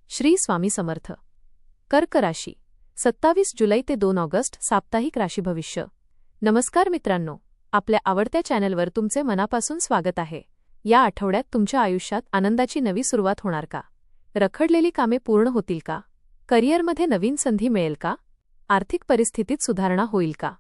श्री स्वामी समर्थ. कर्क राशी 27 जुलै ते 2 ऑगस्ट साप्ताहिक राशी भविष्य. नमस्कार मित्रांनो, आपल्या आवडत्या चॅनलवर तुमचे मनापासून स्वागत आहे. या आठवड्यात तुमच्या आयुष्यात आनंदाची नवी सुरुवात होणार का? रखडलेली कामे पूर्ण होतील का? करिअरमध्ये नवीन संधी मिळेल का? आर्थिक परिस्थितीत सुधारणा होईल का?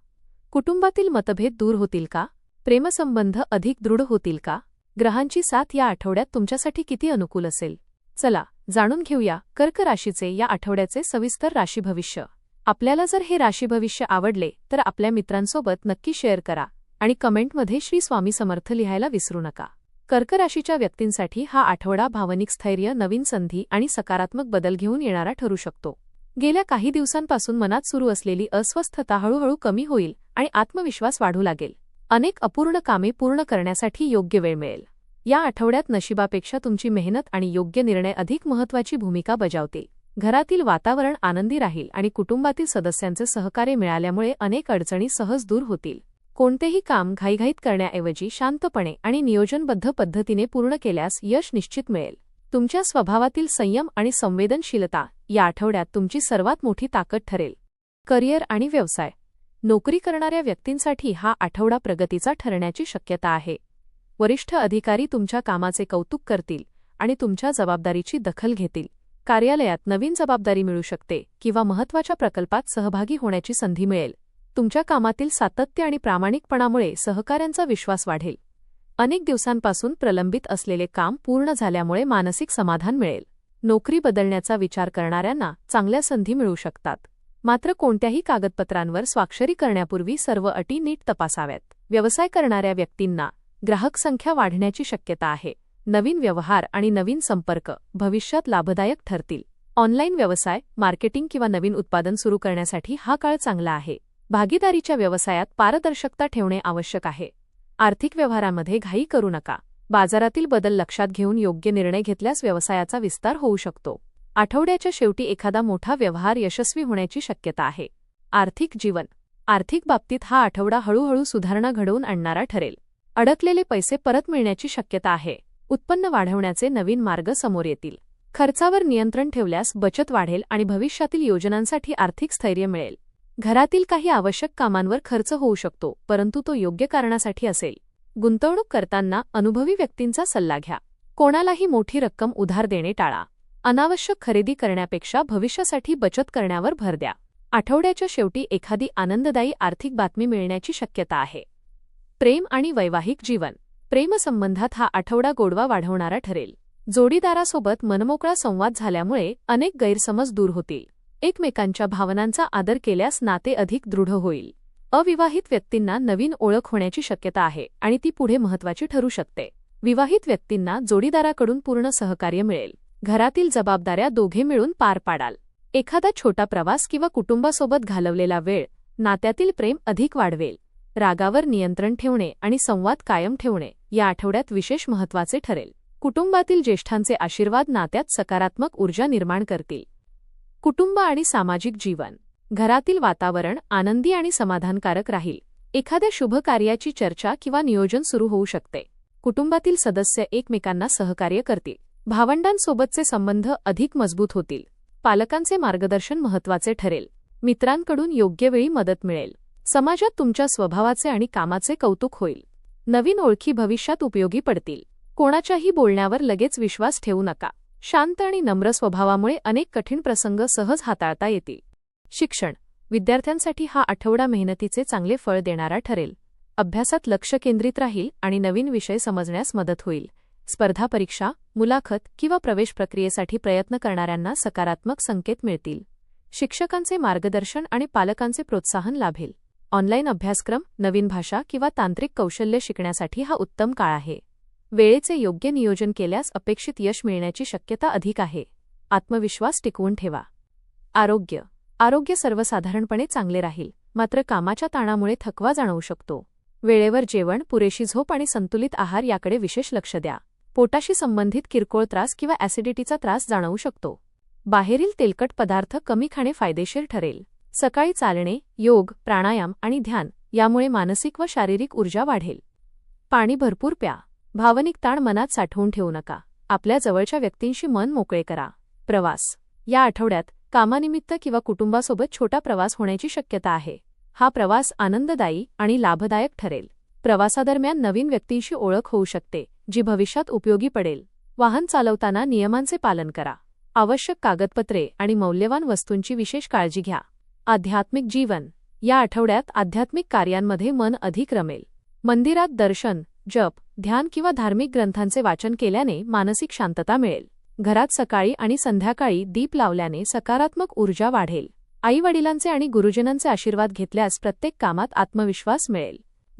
कुटुंबातील मतभेद दूर होतील का? प्रेमसंबंध अधिक दृढ होतील का? ग्रहांची साथ या आठवड्यात तुमच्यासाठी किती अनुकूल असेल? चला जाणून घेऊया कर्क राशीचे या आठवड्याचे सविस्तर राशी भविष्य. आपल्याला जर हे राशी भविष्य आवडले तर आपल्या मित्रांसोबत नक्की शेअर करा आणि कमेंटमध्ये श्री स्वामी समर्थ लिहायला विसरू नका. कर्क राशीच्या व्यक्तींसाठी हा आठवडा भावनिक स्थैर्य, नवीन संधी आणि सकारात्मक बदल घेऊन येणारा ठरू शकतो. गेल्या काही दिवसांपासून मनात सुरू असलेली अस्वस्थता हळूहळू कमी होईल आणि आत्मविश्वास वाढू लागेल. अनेक अपूर्ण कामे पूर्ण करण्यासाठी योग्य वेळ मिळेल. या आठवड्यात नशिबापेक्षा तुमची मेहनत आणि योग्य निर्णय अधिक महत्त्वाची भूमिका बजावते. घरातील वातावरण आनंदी राहील आणि कुटुंबातील सदस्यांचे सहकार्य मिळाल्यामुळे अनेक अडचणी सहज दूर होतील. कोणतेही काम घाईघाईत करण्याऐवजी शांतपणे आणि नियोजनबद्ध पद्धतीने पूर्ण केल्यास यश निश्चित मिळेल. तुमच्या स्वभावातील संयम आणि संवेदनशीलता या आठवड्यात तुमची सर्वात मोठी ताकद ठरेल. करिअर आणि व्यवसाय. नोकरी करणाऱ्या व्यक्तींसाठी हा आठवडा प्रगतीचा ठरण्याची शक्यता आहे. वरिष्ठ अधिकारी तुमच्या कामाचे कौतुक करतील आणि तुमच्या जबाबदारीची दखल घेतील. कार्यालयात नवीन जबाबदारी मिळू शकते किंवा महत्त्वाच्या प्रकल्पात सहभागी होण्याची संधी मिळेल. तुमच्या कामातील सातत्य आणि प्रामाणिकपणामुळे सहकाऱ्यांचा विश्वास वाढेल. अनेक दिवसांपासून प्रलंबित असलेले काम पूर्ण झाल्यामुळे मानसिक समाधान मिळेल. नोकरी बदलण्याचा विचार करणाऱ्यांना चांगल्या संधी मिळू शकतात. मात्र कोणत्याही कागदपत्रांवर स्वाक्षरी करण्यापूर्वी सर्व अटी नीट तपासाव्यात. व्यवसाय करणाऱ्या व्यक्तींना ग्राहक संख्या वाढण्याची शक्यता आहे. नवीन व्यवहार आणि नवीन संपर्क भविष्यात लाभदायक ठरतील. ऑनलाईन व्यवसाय, मार्केटिंग किंवा नवीन उत्पादन सुरू करण्यासाठी हा काळ चांगला आहे. भागीदारीच्या व्यवसायात पारदर्शकता ठेवणे आवश्यक आहे. आर्थिक व्यवहारामध्ये घाई करू नका. बाजारातील बदल लक्षात घेऊन योग्य निर्णय घेतल्यास व्यवसायाचा विस्तार होऊ शकतो. आठवड्याच्या शेवटी एखादा मोठा व्यवहार यशस्वी होण्याची शक्यता आहे. आर्थिक जीवन. आर्थिक बाबतीत हा आठवडा हळूहळू सुधारणा घडवून आणणारा ठरेल. अडकलेले पैसे परत मिळण्याची शक्यता आहे. उत्पन्न वाढवण्याचे नवीन मार्ग समोर येतील. खर्चावर नियंत्रण ठेवल्यास बचत वाढेल आणि भविष्यातील योजनांसाठी आर्थिक स्थैर्य मिळेल. घरातील काही आवश्यक कामांवर खर्च होऊ शकतो, परंतु तो योग्य कारणासाठी असेल. गुंतवणूक करताना अनुभवी व्यक्तींचा सल्ला घ्या. कोणालाही मोठी रक्कम उधार देणे टाळा. अनावश्यक खरेदी करण्यापेक्षा भविष्यासाठी बचत करण्यावर भर द्या. आठवड्याच्या शेवटी एखादी आनंददायी आर्थिक बातमी मिळण्याची शक्यता आहे. प्रेम आणि वैवाहिक जीवन. प्रेमसंबंधात हा आठवडा गोडवा वाढवणारा ठरेल. जोडीदारासोबत मनमोकळा संवाद झाल्यामुळे अनेक गैरसमज दूर होतील. एकमेकांच्या भावनांचा आदर केल्यास नाते अधिक दृढ होईल. अविवाहित व्यक्तींना नवीन ओळख होण्याची शक्यता आहे आणि ती पुढे महत्त्वाची ठरू शकते. विवाहित व्यक्तींना जोडीदाराकडून पूर्ण सहकार्य मिळेल. घरातील जबाबदाऱ्या दोघे मिळून पार पाडाल. एखादा छोटा प्रवास किंवा कुटुंबासोबत घालवलेला वेळ नात्यातील प्रेम अधिक वाढवेल. रागावर नियंत्रण ठेवणे आणि संवाद कायम ठेवणे या आठवड्यात विशेष महत्त्वाचे ठरेल. कुटुंबातील ज्येष्ठांचे आशीर्वाद नात्यात सकारात्मक ऊर्जा निर्माण करतील. कुटुंब आणि सामाजिक जीवन. घरातील वातावरण आनंदी आणि समाधानकारक राहील. एखाद्या शुभ कार्याची चर्चा किंवा नियोजन सुरू होऊ शकते. कुटुंबातील सदस्य एकमेकांना सहकार्य करतील. भावंडांसोबतचे संबंध अधिक मजबूत होतील. पालकांचे मार्गदर्शन महत्त्वाचे ठरेल. मित्रांकडून योग्य वेळी मदत मिळेल. समाजात तुमच्या स्वभावाचे आणि कामाचे कौतुक होईल. नवीन ओळखी भविष्यात उपयोगी पडतील. कोणाच्याही बोलण्यावर लगेच विश्वास ठेवू नका. शांत आणि नम्र स्वभावामुळे अनेक कठीण प्रसंग सहज हाताळता येतील. शिक्षण. विद्यार्थ्यांसाठी हा आठवडा मेहनतीचे चांगले फळ देणारा ठरेल. अभ्यासात लक्ष केंद्रित राहील आणि नवीन विषय समजण्यास मदत होईल. स्पर्धा परीक्षा, मुलाखत किंवा प्रवेश प्रक्रियेसाठी प्रयत्न करणाऱ्यांना सकारात्मक संकेत मिळतील. शिक्षकांचे मार्गदर्शन आणि पालकांचे प्रोत्साहन लाभेल. ऑनलाईन अभ्यासक्रम, नवीन भाषा किंवा तांत्रिक कौशल्य शिकण्यासाठी हा उत्तम काळ आहे. वेळेचे योग्य नियोजन केल्यास अपेक्षित यश मिळण्याची शक्यता अधिक आहे. आत्मविश्वास टिकवून ठेवा. आरोग्य. आरोग्य सर्वसाधारणपणे चांगले राहील, मात्र कामाच्या ताणामुळे थकवा जाणवू शकतो. वेळेवर जेवण, पुरेशी झोप आणि संतुलित आहार याकडे विशेष लक्ष द्या. पोटाशी संबंधित किरकोळ त्रास किंवा ॲसिडिटीचा त्रास जाणवू शकतो. बाहेरील तेलकट पदार्थ कमी खाणे फायदेशीर ठरेल. सकाळी चालणे, योग, प्राणायाम आणि ध्यान यामुळे मानसिक व शारीरिक ऊर्जा वाढेल. पाणी भरपूर प्या. भावनिक ताण मनात साठवून ठेवू नका. आपल्या जवळच्या व्यक्तींशी मन मोकळे करा. प्रवास. या आठवड्यात कामानिमित्त किंवा कुटुंबासोबत छोटा प्रवास होण्याची शक्यता आहे. हा प्रवास आनंददायी आणि लाभदायक ठरेल. प्रवासादरम्यान नवीन व्यक्तींशी ओळख होऊ शकते, जी भविष्यात उपयोगी पडेल. वाहन चालवताना नियमांचे पालन करा. आवश्यक कागदपत्रे आणि मौल्यवान वस्तूंची विशेष काळजी घ्या. आध्यात्मिक जीवन. या आठवड्यात आध्यात्मिक कार्यांमध्ये मन अधिक रमेल. मंदिरात दर्शन, जप, ध्यान किंवा धार्मिक ग्रंथांचे वाचन केल्याने मानसिक शांतता मिळेल. घरात सकाळी आणि संध्याकाळी दीप लावल्याने सकारात्मक ऊर्जा वाढेल. आईवडिलांचे आणि गुरुजनांचे आशीर्वाद घेतल्यास प्रत्येक कामात आत्मविश्वास मिळेल.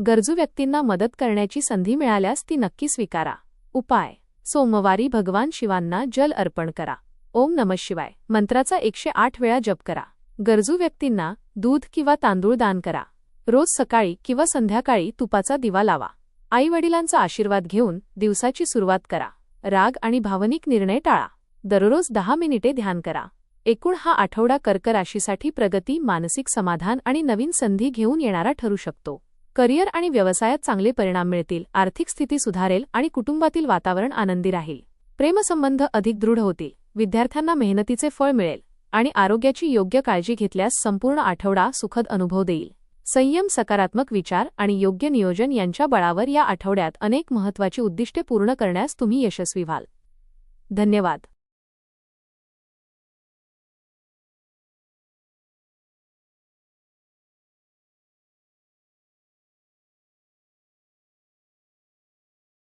गरजू व्यक्तींना मदत करण्याची संधी मिळाल्यास ती नक्की स्वीकारा. उपाय. सोमवारी भगवान शिवांना जल अर्पण करा. ओम नमः शिवाय मंत्राचा 108 वेळा जप करा. गरजू व्यक्तींना दूध किंवा तांदूळ दान करा. रोज सकाळी किंवा संध्याकाळी तुपाचा दिवा लावा. आईवडिलांचा आशीर्वाद घेऊन दिवसाची सुरुवात करा. राग आणि भावनिक निर्णय टाळा. दररोज 10 मिनिटे ध्यान करा. एकूण हा आठवडा कर्क राशीसाठी प्रगती, मानसिक समाधान आणि नवीन संधी घेऊन येणारा ठरू शकतो. करिअर आणि व्यवसायात चांगले परिणाम मिळतील. आर्थिक स्थिती सुधारेल आणि कुटुंबातील वातावरण आनंदी राहील. प्रेमसंबंध अधिक दृढ होतील. विद्यार्थ्यांना मेहनतीचे फळ मिळेल आणि आरोग्याची योग्य काळजी घेतल्यास संपूर्ण आठवडा सुखद अनुभव देईल. संयम, सकारात्मक विचार आणि योग्य नियोजन यांच्या बळावर या आठवड्यात अनेक महत्त्वाची उद्दिष्टे पूर्ण करण्यास तुम्ही यशस्वी व्हाल. धन्यवाद.